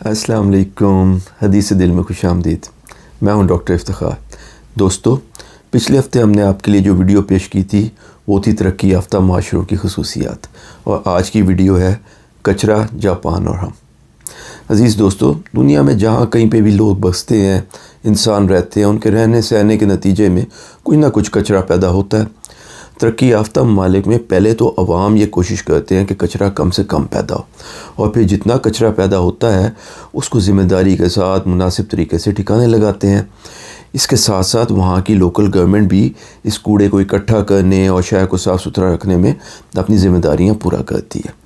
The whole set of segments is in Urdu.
السلام علیکم، حدیث دل میں خوش آمدید۔ میں ہوں ڈاکٹر افتخار۔ دوستو، پچھلے ہفتے ہم نے آپ کے لیے جو ویڈیو پیش کی تھی وہ تھی ترقی یافتہ معاشروں کی خصوصیات، اور آج کی ویڈیو ہے کچرا، جاپان اور ہم۔ عزیز دوستو، دنیا میں جہاں کہیں پہ بھی لوگ بستے ہیں، انسان رہتے ہیں، ان کے رہنے سہنے کے نتیجے میں کچھ نہ کچھ کچرا پیدا ہوتا ہے۔ ترقی یافتہ ممالک میں پہلے تو عوام یہ کوشش کرتے ہیں کہ کچرا کم سے کم پیدا ہو، اور پھر جتنا کچرا پیدا ہوتا ہے اس کو ذمہ داری کے ساتھ مناسب طریقے سے ٹھکانے لگاتے ہیں۔ اس کے ساتھ ساتھ وہاں کی لوکل گورنمنٹ بھی اس کوڑے کو اکٹھا کرنے اور شہر کو صاف ستھرا رکھنے میں اپنی ذمہ داریاں پورا کرتی ہے۔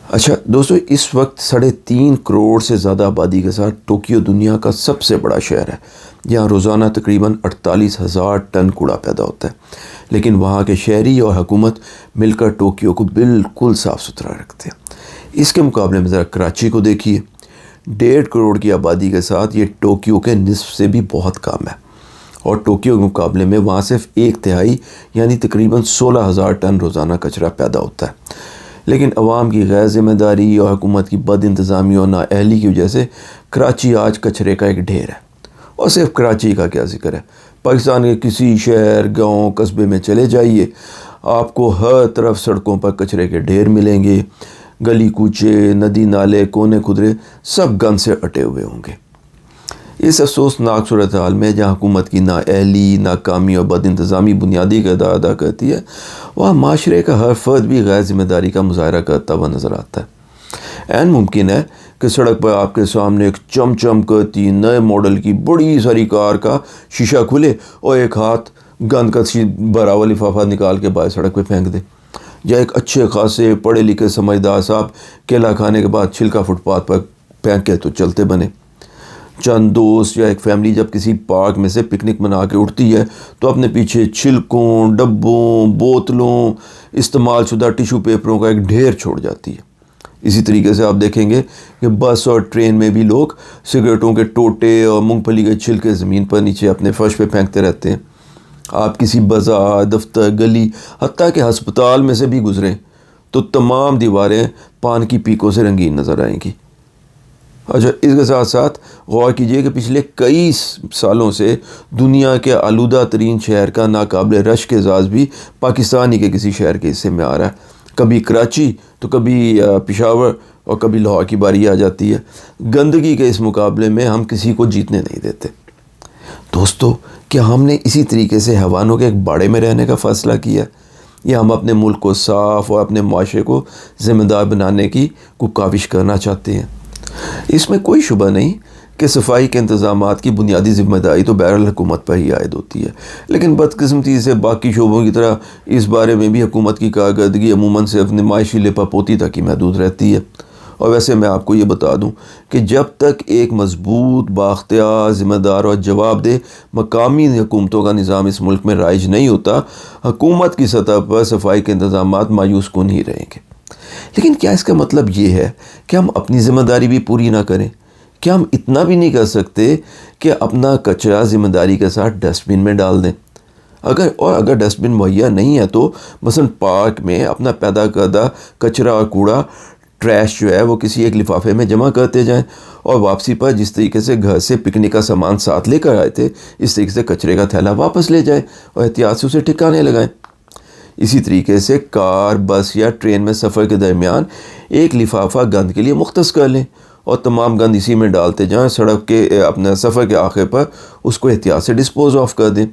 اچھا دوستو، اس وقت 3.5 کروڑ سے زیادہ آبادی کے ساتھ ٹوکیو دنیا کا سب سے بڑا شہر ہے، جہاں روزانہ تقریباً 48,000 ٹن کوڑا پیدا ہوتا ہے، لیکن وہاں کے شہری اور حکومت مل کر ٹوکیو کو بالکل صاف ستھرا رکھتے ہیں۔ اس کے مقابلے میں ذرا کراچی کو دیکھیے، 1.5 کروڑ کی آبادی کے ساتھ یہ ٹوکیو کے نصف سے بھی بہت کم ہے، اور ٹوکیو کے مقابلے میں وہاں صرف 1/3 یعنی تقریباً 16,000 ٹن روزانہ کچرا پیدا ہوتا ہے۔ لیکن عوام کی غیر ذمہ داری اور حکومت کی بد انتظامی اور نااہلی کی وجہ سے کراچی آج کچرے کا ایک ڈھیر ہے۔ اور صرف کراچی کا کیا ذکر ہے، پاکستان کے کسی شہر، گاؤں، قصبے میں چلے جائیے، آپ کو ہر طرف سڑکوں پر کچرے کے ڈھیر ملیں گے۔ گلی کوچے، ندی نالے، کونے خدرے سب گند سے اٹے ہوئے ہوں گے۔ اس افسوسناک صورتحال میں جہاں حکومت کی نااہلی، ناکامی اور بد انتظامی بنیادی کردار ادا کرتی ہے، وہاں معاشرے کا ہر فرد بھی غیر ذمہ داری کا مظاہرہ کرتا ہوا نظر آتا ہے۔ عین ممکن ہے کہ سڑک پر آپ کے سامنے ایک چم کرتی نئے ماڈل کی بڑی ساری کار کا شیشہ کھلے اور ایک ہاتھ گند کا بھرا ہوا لفافہ نکال کے باہر سڑک پہ پھینک دے، یا ایک اچھے خاصے پڑھے لکھے سمجھدار صاحب کیلا کھانے کے بعد چھلکا فٹ پاتھ پر پھینک کے تو چلتے بنے۔ چند دوست یا ایک فیملی جب کسی پارک میں سے پکنک منا کے اٹھتی ہے تو اپنے پیچھے چھلکوں، ڈبوں، بوتلوں، استعمال شدہ ٹیشو پیپروں کا ایک ڈھیر چھوڑ جاتی ہے۔ اسی طریقے سے آپ دیکھیں گے کہ بس اور ٹرین میں بھی لوگ سگریٹوں کے ٹوٹے اور مونگ پھلی کے چھلکے زمین پر نیچے اپنے فرش پہ پھینکتے رہتے ہیں۔ آپ کسی بازار، دفتر، گلی، حتیٰ کہ ہسپتال میں سے بھی گزریں تو تمام دیواریں پان کی پیکوں سے رنگین نظر آئیں گی۔ اچھا، اس کے ساتھ ساتھ غور کیجئے کہ پچھلے کئی سالوں سے دنیا کے آلودہ ترین شہر کا ناقابل رشک اعزاز بھی پاکستانی کے کسی شہر کے حصے میں آ رہا ہے۔ کبھی کراچی تو کبھی پشاور اور کبھی لاہور کی باری آ جاتی ہے۔ گندگی کے اس مقابلے میں ہم کسی کو جیتنے نہیں دیتے۔ دوستو، کیا ہم نے اسی طریقے سے حیوانوں کے ایک باڑے میں رہنے کا فیصلہ کیا، یا ہم اپنے ملک کو صاف اور اپنے معاشرے کو ذمہ دار بنانے کی کوئی کاوش کرنا چاہتے ہیں؟ اس میں کوئی شبہ نہیں کہ صفائی کے انتظامات کی بنیادی ذمہ داری تو بہرحال حکومت پر ہی عائد ہوتی ہے، لیکن بدقسمتی سے باقی شعبوں کی طرح اس بارے میں بھی حکومت کی کارکردگی عموماً صرف نمائشی لپا پوتی تک ہی محدود رہتی ہے۔ اور ویسے میں آپ کو یہ بتا دوں کہ جب تک ایک مضبوط، بااختیار، ذمہ دار اور جواب دہ مقامی حکومتوں کا نظام اس ملک میں رائج نہیں ہوتا، حکومت کی سطح پر صفائی کے انتظامات مایوس کن ہی رہیں گے۔ لیکن کیا اس کا مطلب یہ ہے کہ ہم اپنی ذمہ داری بھی پوری نہ کریں؟ کیا ہم اتنا بھی نہیں کر سکتے کہ اپنا کچرا ذمہ داری کے ساتھ ڈسٹ بن میں ڈال دیں؟ اگر ڈسٹ بن مہیا نہیں ہے تو مثلا پارک میں اپنا پیدا کردہ کچرا اور کوڑا، ٹریش جو ہے وہ کسی ایک لفافے میں جمع کرتے جائیں، اور واپسی پر جس طریقے سے گھر سے پکنک کا سامان ساتھ لے کر آئے تھے اس طریقے سے کچرے کا تھیلا واپس لے جائیں اور احتیاط سے اسے ٹھکانے لگائیں۔ اسی طریقے سے کار، بس یا ٹرین میں سفر کے درمیان ایک لفافہ گند کے لیے مختص کر لیں اور تمام گند اسی میں ڈالتے جائیں۔ سڑک کے اپنے سفر کے آخر پر اس کو احتیاط سے ڈسپوز آف کر دیں۔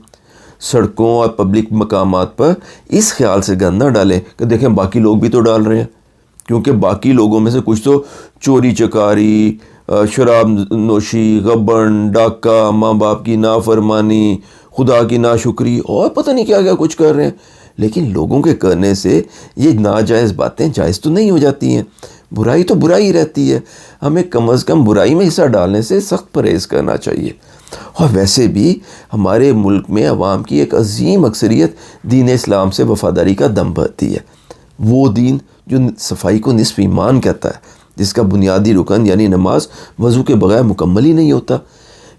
سڑکوں اور پبلک مقامات پر اس خیال سے گند نہ ڈالیں کہ دیکھیں باقی لوگ بھی تو ڈال رہے ہیں، کیونکہ باقی لوگوں میں سے کچھ تو چوری چکاری، شراب نوشی، غبن، ڈاکہ، ماں باپ کی نافرمانی، خدا کی ناشکری اور پتہ نہیں کیا کیا کچھ کر رہے ہیں۔ لیکن لوگوں کے کرنے سے یہ ناجائز باتیں جائز تو نہیں ہو جاتی ہیں، برائی تو برائی رہتی ہے۔ ہمیں کم از کم برائی میں حصہ ڈالنے سے سخت پرہیز کرنا چاہیے۔ اور ویسے بھی ہمارے ملک میں عوام کی ایک عظیم اکثریت دین اسلام سے وفاداری کا دم بھرتی ہے، وہ دین جو صفائی کو نصف ایمان کہتا ہے، جس کا بنیادی رکن یعنی نماز وضو کے بغیر مکمل ہی نہیں ہوتا۔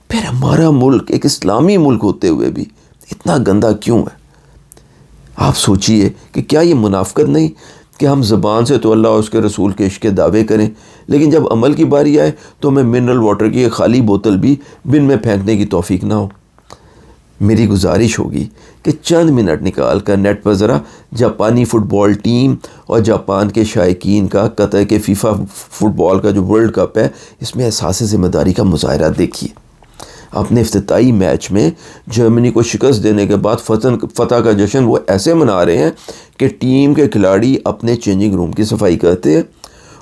پھر ہمارا ملک ایک اسلامی ملک ہوتے ہوئے بھی اتنا گندا کیوں ہے؟ آپ سوچئے کہ کیا یہ منافقت نہیں کہ ہم زبان سے تو اللہ اور اس کے رسول کے عشق کے دعوے کریں، لیکن جب عمل کی باری آئے تو ہمیں منرل واٹر کی ایک خالی بوتل بھی بن میں پھینکنے کی توفیق نہ ہو۔ میری گزارش ہوگی کہ چند منٹ نکال کر نیٹ پر ذرا جاپانی فٹ بال ٹیم اور جاپان کے شائقین کا قطر کے فیفا فٹ بال کا جو ورلڈ کپ ہے، اس میں احساس ذمہ داری کا مظاہرہ دیکھیے۔ اپنے افتتاحی میچ میں جرمنی کو شکست دینے کے بعد فتح کا جشن وہ ایسے منا رہے ہیں کہ ٹیم کے کھلاڑی اپنے چینجنگ روم کی صفائی کرتے ہیں،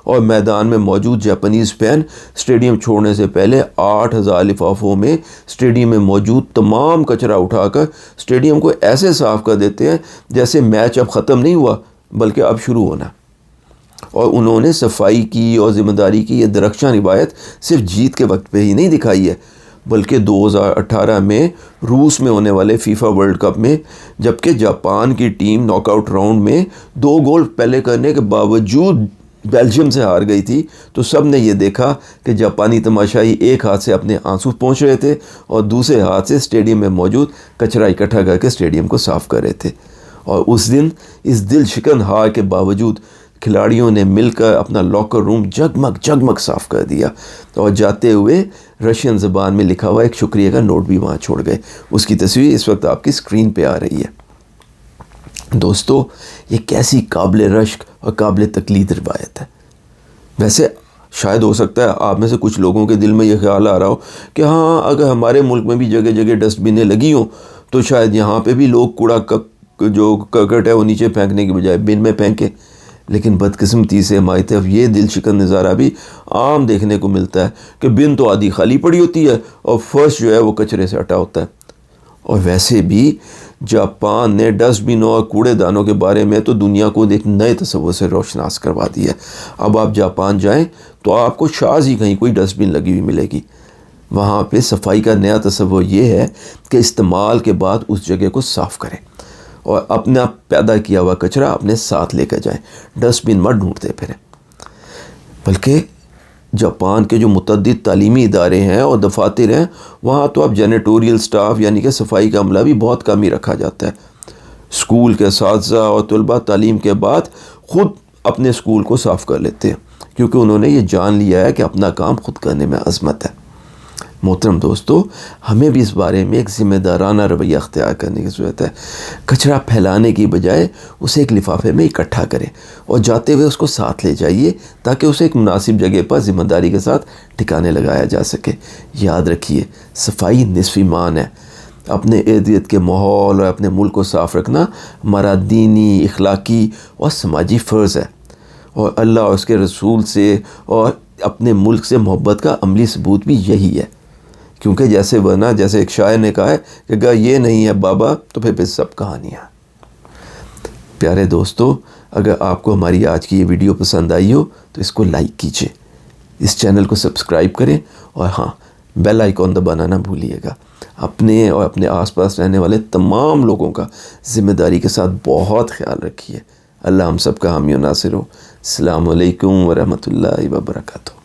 اور میدان میں موجود جاپانیز فین اسٹیڈیم چھوڑنے سے پہلے 8,000 لفافوں میں اسٹیڈیم میں موجود تمام کچرا اٹھا کر اسٹیڈیم کو ایسے صاف کر دیتے ہیں جیسے میچ اب ختم نہیں ہوا بلکہ اب شروع ہونا۔ اور انہوں نے صفائی کی اور ذمہ داری کی یہ درخشاں روایت صرف جیت کے وقت پہ ہی نہیں دکھائی ہے، بلکہ 2018 میں روس میں ہونے والے فیفا ورلڈ کپ میں، جبکہ جاپان کی ٹیم ناک آؤٹ راؤنڈ میں 2 گول پہلے کرنے کے باوجود بیلجیم سے ہار گئی تھی، تو سب نے یہ دیکھا کہ جاپانی تماشائی ایک ہاتھ سے اپنے آنسو پہنچ رہے تھے اور دوسرے ہاتھ سے اسٹیڈیم میں موجود کچرا اکٹھا کر کے اسٹیڈیم کو صاف کر رہے تھے۔ اور اس دن اس دل شکن ہار کے باوجود کھلاڑیوں نے مل کر اپنا لاکر روم جگمگ صاف کر دیا، اور جاتے ہوئے رشین زبان میں لکھا ہوا ایک شکریہ کا نوٹ بھی وہاں چھوڑ گئے۔ اس کی تصویر اس وقت آپ کی اسکرین پہ آ رہی ہے۔ دوستو، یہ کیسی قابل رشک اور قابل تقلید روایت ہے۔ ویسے شاید ہو سکتا ہے آپ میں سے کچھ لوگوں کے دل میں یہ خیال آ رہا ہو کہ ہاں، اگر ہمارے ملک میں بھی جگہ جگہ ڈسٹ بنیں لگی ہوں تو شاید یہاں پہ بھی لوگ کوڑا جو کرکٹ ہے وہ نیچے پھینکنے کی بجائے بن میں پھینکیں، لیکن بدقسمتی سے ہماری طرف یہ دل شکن نظارہ بھی عام دیکھنے کو ملتا ہے کہ بن تو آدھی خالی پڑی ہوتی ہے اور فرش جو ہے وہ کچرے سے ہٹا ہوتا ہے۔ اور ویسے بھی جاپان نے ڈسٹ بنوں اور کوڑے دانوں کے بارے میں تو دنیا کو ایک نئے تصور سے روشناس کروا دی ہے۔ اب آپ جاپان جائیں تو آپ کو شاذ ہی کہیں کوئی ڈسٹ بن لگی ہوئی ملے گی۔ وہاں پہ صفائی کا نیا تصور یہ ہے کہ استعمال کے بعد اس جگہ کو صاف کریں اور اپنا پیدا کیا ہوا کچرا اپنے ساتھ لے کر جائیں، ڈسٹ بن مت ڈھونڈتے پھریں۔ بلکہ جاپان کے جو متعدد تعلیمی ادارے ہیں اور دفاتر ہیں، وہاں تو اب جینیٹوریل سٹاف یعنی کہ صفائی کا عملہ بھی بہت کم ہی رکھا جاتا ہے۔ اسکول کے اساتذہ اور طلباء تعلیم کے بعد خود اپنے اسکول کو صاف کر لیتے ہیں، کیونکہ انہوں نے یہ جان لیا ہے کہ اپنا کام خود کرنے میں عظمت ہے۔ محترم دوستو، ہمیں بھی اس بارے میں ایک ذمہ دارانہ رویہ اختیار کرنے کی ضرورت ہے۔ کچرا پھیلانے کی بجائے اسے ایک لفافے میں اکٹھا کریں اور جاتے ہوئے اس کو ساتھ لے جائیے تاکہ اسے ایک مناسب جگہ پر ذمہ داری کے ساتھ ٹھکانے لگایا جا سکے۔ یاد رکھیے، صفائی نصف ایمان ہے۔ اپنے ارد گرد کے ماحول اور اپنے ملک کو صاف رکھنا ہمارا دینی، اخلاقی اور سماجی فرض ہے، اور اللہ اور اس کے رسول سے اور اپنے ملک سے محبت کا عملی ثبوت بھی یہی ہے۔ کیونکہ جیسے ایک شاعر نے کہا ہے کہ اگر یہ نہیں ہے بابا تو پھر سب کہانیاں۔ پیارے دوستو، اگر آپ کو ہماری آج کی یہ ویڈیو پسند آئی ہو تو اس کو لائک کیجئے، اس چینل کو سبسکرائب کریں، اور ہاں، بیل آئیکن دبانا نہ بھولیے گا۔ اپنے اور اپنے آس پاس رہنے والے تمام لوگوں کا ذمہ داری کے ساتھ بہت خیال رکھیے۔ اللہ ہم سب کا حامی و ناصر ہو۔ السلام علیکم ورحمۃ اللہ وبرکاتہ۔